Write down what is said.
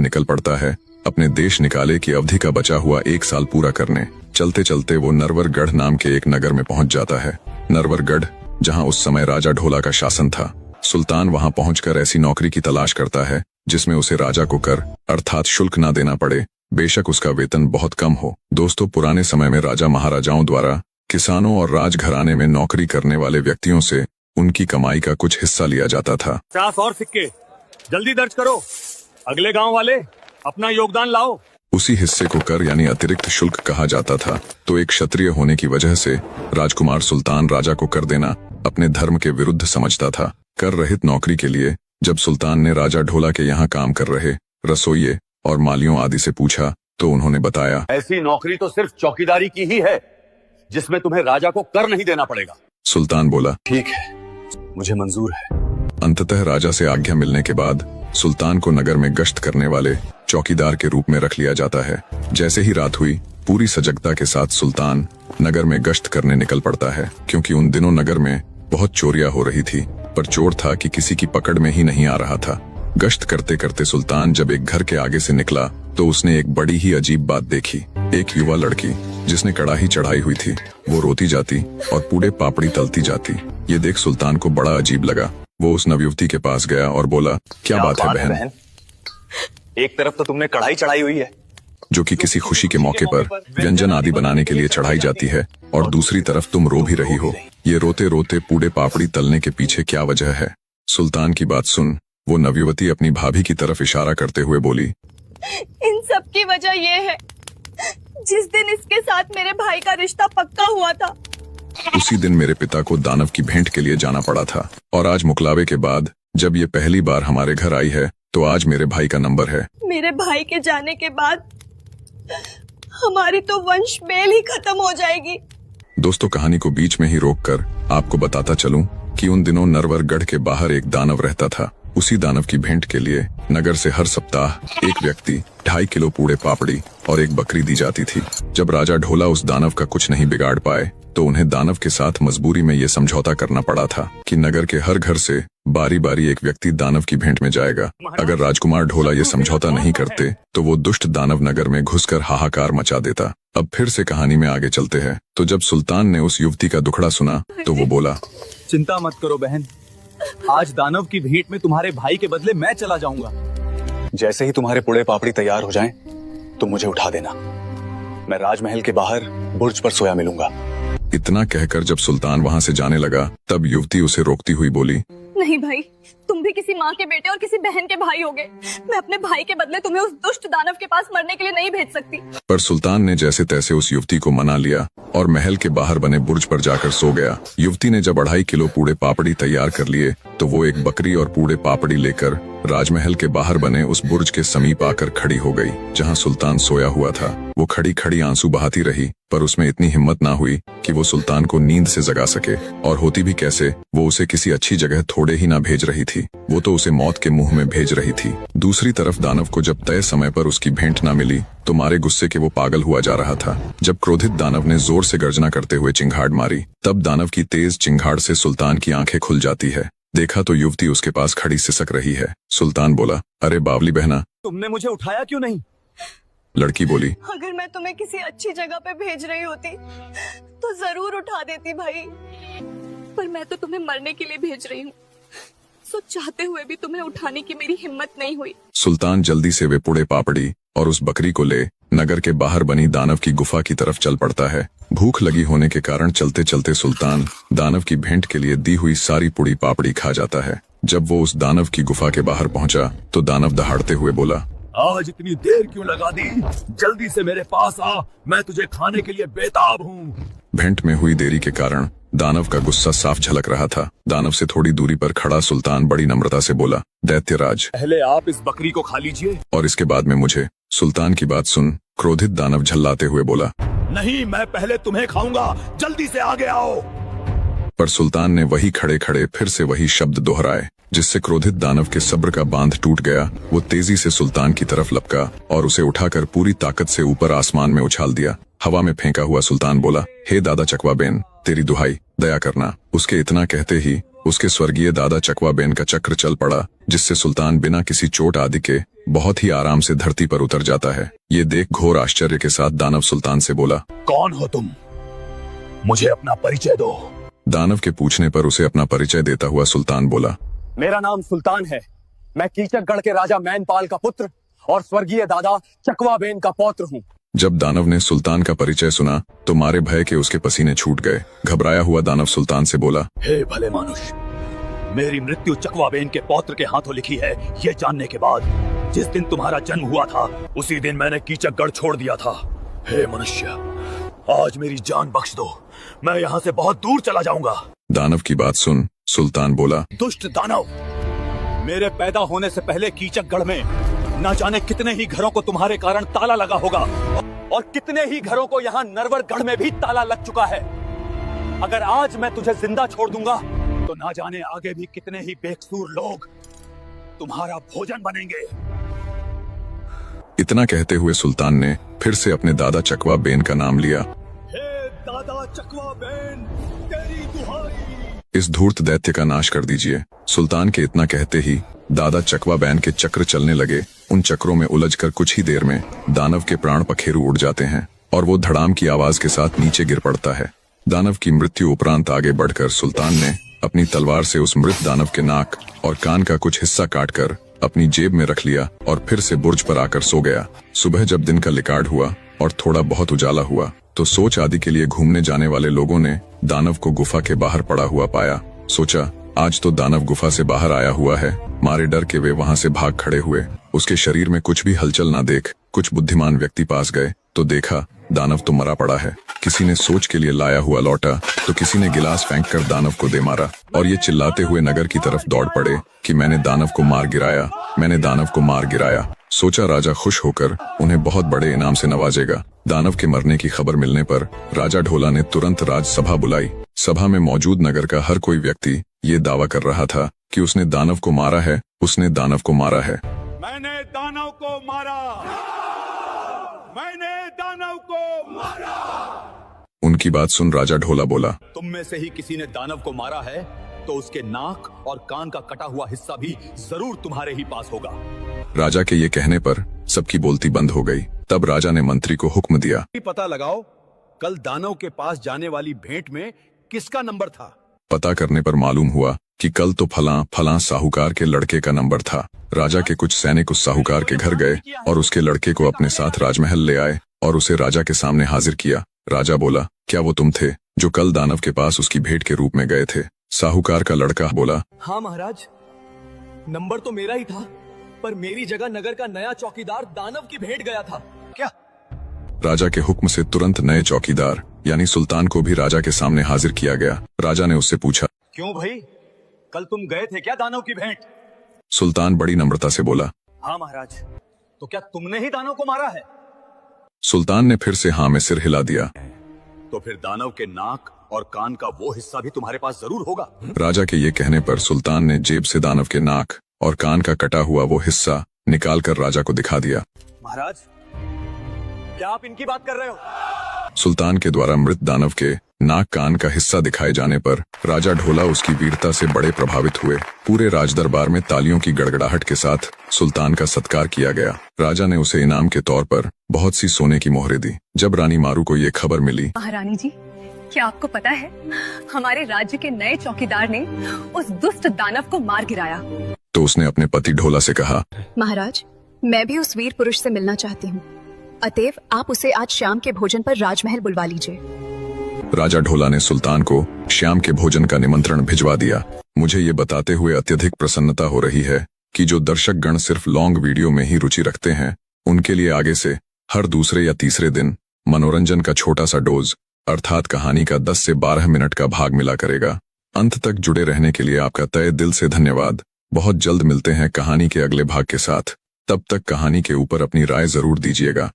निकल पड़ता है अपने देश निकाले की अवधि का बचा हुआ 1 साल पूरा करने। चलते चलते वो नरवरगढ़ नाम के एक नगर में पहुंच जाता है। नरवरगढ़, जहां उस समय राजा ढोला का शासन था। सुल्तान वहां पहुंचकर ऐसी नौकरी की तलाश करता है जिसमें उसे राजा को कर अर्थात शुल्क ना देना पड़े, बेशक उसका वेतन बहुत कम हो। दोस्तों, पुराने समय में राजा महाराजाओं द्वारा किसानों और राजघराने में नौकरी करने वाले व्यक्तियों से उनकी कमाई का कुछ हिस्सा लिया जाता था। 50 और सिक्के जल्दी दर्ज करो, अगले गांव वाले अपना योगदान लाओ। उसी हिस्से को कर यानी अतिरिक्त शुल्क कहा जाता था। तो एक क्षत्रिय होने की वजह से राजकुमार सुल्तान राजा को कर देना अपने धर्म के विरुद्ध समझता था। कर रहित नौकरी के लिए जब सुल्तान ने राजा ढोला के यहाँ काम कर रहे रसोइये और मालियों आदि से पूछा तो उन्होंने बताया, ऐसी नौकरी तो सिर्फ चौकीदारी की ही है जिसमें तुम्हें राजा को कर नहीं देना पड़ेगा। सुल्तान बोला, ठीक है, मुझे मंजूर है। अंततः राजा से आज्ञा मिलने के बाद सुल्तान को नगर में गश्त करने वाले चौकीदार के रूप में रख लिया जाता है। जैसे ही रात हुई, पूरी सजगता के साथ सुल्तान नगर में गश्त करने निकल पड़ता है, क्योंकि उन दिनों नगर में बहुत चोरियां हो रही थी, पर चोर था कि किसी की पकड़ में ही नहीं आ रहा था। गश्त करते करते सुल्तान जब एक घर के आगे से निकला तो उसने एक बड़ी ही अजीब बात देखी। एक युवा लड़की जिसने कड़ाही चढ़ाई हुई थी वो रोती जाती और पूड़े पापड़ी तलती जाती। ये देख सुल्तान को बड़ा अजीब लगा। वो उस नवयुवती के पास गया और बोला, क्या बात है बहन? एक तरफ तो तुमने कढ़ाई चढ़ाई हुई है जो कि किसी खुशी के मौके पर व्यंजन आदि बनाने के लिए चढ़ाई जाती है, और दूसरी तरफ तुम रो भी रही हो। ये रोते रोते पूड़े पापड़ी तलने के पीछे क्या वजह है? सुल्तान की बात सुन वो नवयुवती अपनी भाभी की तरफ इशारा करते हुए बोली, इन सब की वजह ये है, जिस दिन इसके साथ मेरे भाई का रिश्ता पक्का हुआ था उसी दिन मेरे पिता को दानव की भेंट के लिए जाना पड़ा था, और आज मुकलावे के बाद जब ये पहली बार हमारे घर आई है तो आज मेरे भाई का नंबर है। मेरे भाई के जाने के बाद हमारी तो वंश मेल ही खत्म हो जाएगी। दोस्तों, कहानी को बीच में ही रोककर आपको बताता चलूं कि उन दिनों नरवरगढ़ के बाहर एक दानव रहता था। उसी दानव की भेंट के लिए नगर से हर सप्ताह एक व्यक्ति 2.5 किलो पूड़े पापड़ी और एक बकरी दी जाती थी। जब राजा ढोला उस दानव का कुछ नहीं बिगाड़ पाए तो उन्हें दानव के साथ मजबूरी में ये समझौता करना पड़ा था कि नगर के हर घर से बारी बारी एक व्यक्ति दानव की भेंट में जाएगा। अगर राजकुमार ढोला ये समझौता नहीं करते तो वो दुष्ट दानव नगर में घुसकर हाहाकार मचा देता। अब फिर से कहानी में आगे चलते हैं। तो जब सुल्तान ने उस युवती का दुखड़ा सुना तो वो बोला, चिंता मत करो बहन, आज दानव की भेंट में तुम्हारे भाई के बदले मैं चला जाऊंगा। जैसे ही तुम्हारे पुड़े पापड़ी तैयार हो जाएं, तुम मुझे उठा देना। मैं राजमहल के बाहर बुर्ज पर सोया मिलूंगा। इतना कहकर जब सुल्तान वहाँ से जाने लगा तब युवती उसे रोकती हुई बोली, नहीं भाई, तुम भी किसी माँ के बेटे और किसी बहन के भाई होगे। मैं अपने भाई के बदले तुम्हें उस दुष्ट दानव के पास मरने के लिए नहीं भेज सकती। पर सुल्तान ने जैसे तैसे उस युवती को मना लिया और महल के बाहर बने बुर्ज पर जाकर सो गया। युवती ने जब 2.5 किलो पूड़े पापड़ी तैयार कर लिए तो वो एक बकरी और पूड़े पापड़ी लेकर राजमहल के बाहर बने उस बुर्ज के समीप आकर खड़ी हो गई जहाँ सुल्तान सोया हुआ था। वो खड़ी खड़ी आंसू बहाती रही, पर उसमें इतनी हिम्मत ना हुई कि वो सुल्तान को नींद से जगा सके, और होती भी कैसे, वो उसे किसी अच्छी जगह थोड़े ही ना भेज रही थी, वो तो उसे मौत के मुंह में भेज रही थी। दूसरी तरफ दानव को जब तय समय पर उसकी भेंट ना मिली तो मारे गुस्से के वो पागल हुआ जा रहा था। जब क्रोधित दानव ने जोर से गर्जना करते हुए चिंगाड़ मारी तब दानव की तेज चिंगाड़ से सुल्तान की आंखें खुल जाती है। देखा तो युवती उसके पास खड़ी सिसक रही है। सुल्तान बोला, अरे बावली बहना, तुमने मुझे उठाया क्यों नहीं? लड़की बोली, अगर मैं तुम्हें किसी अच्छी जगह पे भेज रही होती तो जरूर उठा देती भाई, पर मैं तो तुम्हें मरने के लिए भेज रही हूँ, सो चाहते हुए भी तुम्हें उठाने की मेरी हिम्मत नहीं हुई। सुल्तान जल्दी से वे पुड़े पापड़ी और उस बकरी को ले नगर के बाहर बनी दानव की गुफा की तरफ चल पड़ता है। भूख लगी होने के कारण चलते चलते सुल्तान दानव की भेंट के लिए दी हुई सारी पुड़ी पापड़ी खा जाता है। जब वो उस दानव की गुफा के बाहर पहुंचा तो दानव दहाड़ते हुए बोला, आज इतनी देर क्यों लगा दी? जल्दी से मेरे पास आ, मैं तुझे खाने के लिए बेताब हूँ। भेंट में हुई देरी के कारण दानव का गुस्सा साफ झलक रहा था। दानव से थोड़ी दूरी पर खड़ा सुल्तान बड़ी नम्रता से बोला, दैत्यराज, पहले आप इस बकरी को खा लीजिए और इसके बाद में मुझे। सुल्तान की बात सुन क्रोधित दानव झल्लाते हुए बोला, नहीं, मैं पहले तुम्हें खाऊंगा, जल्दी से आगे आओ। पर सुल्तान ने वही खड़े खड़े फिर से वही शब्द दोहराए, जिससे क्रोधित दानव के सब्र का बांध टूट गया। वो तेजी से सुल्तान की तरफ लपका और उसे उठाकर पूरी ताकत से ऊपर आसमान में उछाल दिया। हवा में फेंका हुआ सुल्तान बोला, हे दादा चकवा बेन, तेरी दुहाई, दया करना। उसके इतना कहते ही उसके स्वर्गीय दादा चकवा बेन का चक्र चल पड़ा, जिससे सुल्तान बिना किसी चोट आदि के बहुत ही आराम से धरती पर उतर जाता है। ये देख घोर आश्चर्य के साथ दानव सुल्तान से बोला, कौन हो तुम? मुझे अपना परिचय दो। दानव के पूछने पर उसे अपना परिचय देता हुआ सुल्तान बोला, मेरा नाम सुल्तान है। मैं कीचकगढ़ के राजा मैनपाल का पुत्र और स्वर्गीय दादा चकवा बेन का पौत्र हूँ। जब दानव ने सुल्तान का परिचय सुना तो मारे भय के उसके पसीने छूट गए। घबराया हुआ दानव सुल्तान से बोला, हे भले मानुष, मेरी मृत्यु चकवा बेन के पौत्र के हाथों लिखी है। ये जानने के बाद जिस दिन तुम्हारा जन्म हुआ था उसी दिन मैंने कीचकगढ़ छोड़ दिया था। हे मनुष्य, आज मेरी जान बख्श दो, मैं यहाँ से बहुत दूर चला जाऊंगा। दानव की बात सुन सुल्तान बोला, दुष्ट दानव, मेरे पैदा होने से पहले कीचकगढ़ में न जाने कितने ही घरों को तुम्हारे कारण ताला लगा होगा और कितने ही घरों को यहाँ नरवरगढ़ में भी ताला लग चुका है। अगर आज मैं तुझे जिंदा छोड़ दूंगा तो ना जाने आगे भी कितने ही बेकसूर लोग तुम्हारा भोजन बनेंगे। इतना कहते हुए सुल्तान ने फिर से अपने दादा चकवा बेन का नाम लिया। हे दादा चकवा बेन, तेरी दुहाई। इस धूर्त दैत्य का नाश कर दीजिए। सुल्तान के इतना कहते ही दादा चकवा बैन के चक्र चलने लगे। उन चक्रों में उलझकर कुछ ही देर में दानव के प्राण पखेरु उड़ जाते हैं और वो धड़ाम की आवाज के साथ नीचे गिर पड़ता है। दानव की मृत्यु उपरांत आगे बढ़कर सुल्तान ने अपनी तलवार से उस मृत दानव के नाक और कान का कुछ हिस्सा काटकर अपनी जेब में रख लिया और फिर से बुर्ज पर आकर सो गया। सुबह जब दिन का लिकाड़ हुआ और थोड़ा बहुत उजाला हुआ तो सोच आदि के लिए घूमने जाने वाले लोगों ने दानव को गुफा के बाहर पड़ा हुआ पाया। सोचा, आज तो दानव गुफा से बाहर आया हुआ है। मारे डर के वे वहां से भाग खड़े हुए। उसके शरीर में कुछ भी हलचल ना देख कुछ बुद्धिमान व्यक्ति पास गए तो देखा दानव तो मरा पड़ा है। किसी ने सोच के लिए लाया हुआ लौटा तो किसी ने गिलास फेंक कर दानव को दे मारा और ये चिल्लाते हुए नगर की तरफ दौड़ पड़े कि मैंने दानव को मार गिराया, मैंने दानव को मार गिराया। सोचा राजा खुश होकर उन्हें बहुत बड़े इनाम से नवाजेगा। दानव के मरने की खबर मिलने पर राजा ढोला ने तुरंत राजसभा बुलाई। सभा में मौजूद नगर का हर कोई व्यक्ति ये दावा कर रहा था कि उसने दानव को मारा है, उसने दानव को मारा है। मैंने दानव को मारा, मैंने दानव को मारा। उनकी बात सुन राजा ढोला बोला, तुम में से ही किसी ने दानव को मारा है तो उसके नाक और कान का कटा हुआ हिस्सा भी जरूर तुम्हारे ही पास होगा। राजा के ये कहने पर सबकी बोलती बंद हो गई। तब राजा ने मंत्री को हुक्म दिया, पता लगाओ कल दानव के पास जाने वाली भेंट में किसका नंबर था। पता करने पर मालूम हुआ कि कल तो फलां साहूकार के लड़के का नंबर था। राजा के कुछ सैनिक उस साहूकार के घर गए और उसके लड़के को अपने साथ राजमहल ले आए और उसे राजा के सामने हाजिर किया। राजा बोला, क्या वो तुम थे जो कल दानव के पास उसकी भेंट के रूप में गए थे? साहूकार का लड़का बोला, हाँ महाराज, नंबर तो मेरा ही था, पर मेरी जगह नगर का नया चौकीदार दानव की भेंट गया था। क्या? राजा के हुक्म से तुरंत नए चौकीदार यानी सुल्तान को भी राजा के सामने हाजिर किया गया। राजा ने उससे पूछा, क्यों भाई, कल तुम गए थे क्या दानव की भेंट? सुल्तान बड़ी नम्रता से बोला, हाँ महाराज। तो क्या तुमने ही दानव को मारा है? सुल्तान ने फिर से हाँ में सिर हिला दिया। तो फिर दानव के नाक और कान का वो हिस्सा भी तुम्हारे पास जरूर होगा। राजा के ये कहने पर सुल्तान ने जेब से दानव के नाक और कान का कटा हुआ वो हिस्सा निकालकर राजा को दिखा दिया। महाराज, क्या आप इनकी बात कर रहे हो? सुल्तान के द्वारा मृत दानव के नाक कान का हिस्सा दिखाए जाने पर राजा ढोला उसकी वीरता से बड़े प्रभावित हुए। पूरे राजदरबार में तालियों की गड़गड़ाहट के साथ सुल्तान का सत्कार किया गया। राजा ने उसे इनाम के तौर पर बहुत सी सोने की मोहरें दी। जब रानी मारू को ये खबर मिली, महारानी जी, क्या आपको पता है हमारे राज्य के नए चौकीदार ने उस दुष्ट दानव को मार गिराया? तो उसने अपने पति ढोला से कहा, महाराज, मैं भी उस वीर पुरुष से मिलना चाहती हूँ, अतएव आप उसे आज शाम के भोजन पर राजमहल बुलवा लीजिए। राजा ढोला ने सुल्तान को शाम के भोजन का निमंत्रण भिजवा दिया। मुझे ये बताते हुए अत्यधिक प्रसन्नता हो रही है कि जो दर्शक गण सिर्फ लॉन्ग वीडियो में ही रुचि रखते हैं, उनके लिए आगे से हर दूसरे या तीसरे दिन मनोरंजन का छोटा सा डोज अर्थात कहानी का 10 से 12 मिनट का भाग मिला करेगा। अंत तक जुड़े रहने के लिए आपका तहे दिल से धन्यवाद। बहुत जल्द मिलते हैं कहानी के अगले भाग के साथ। तब तक कहानी के ऊपर अपनी राय जरूर दीजिएगा।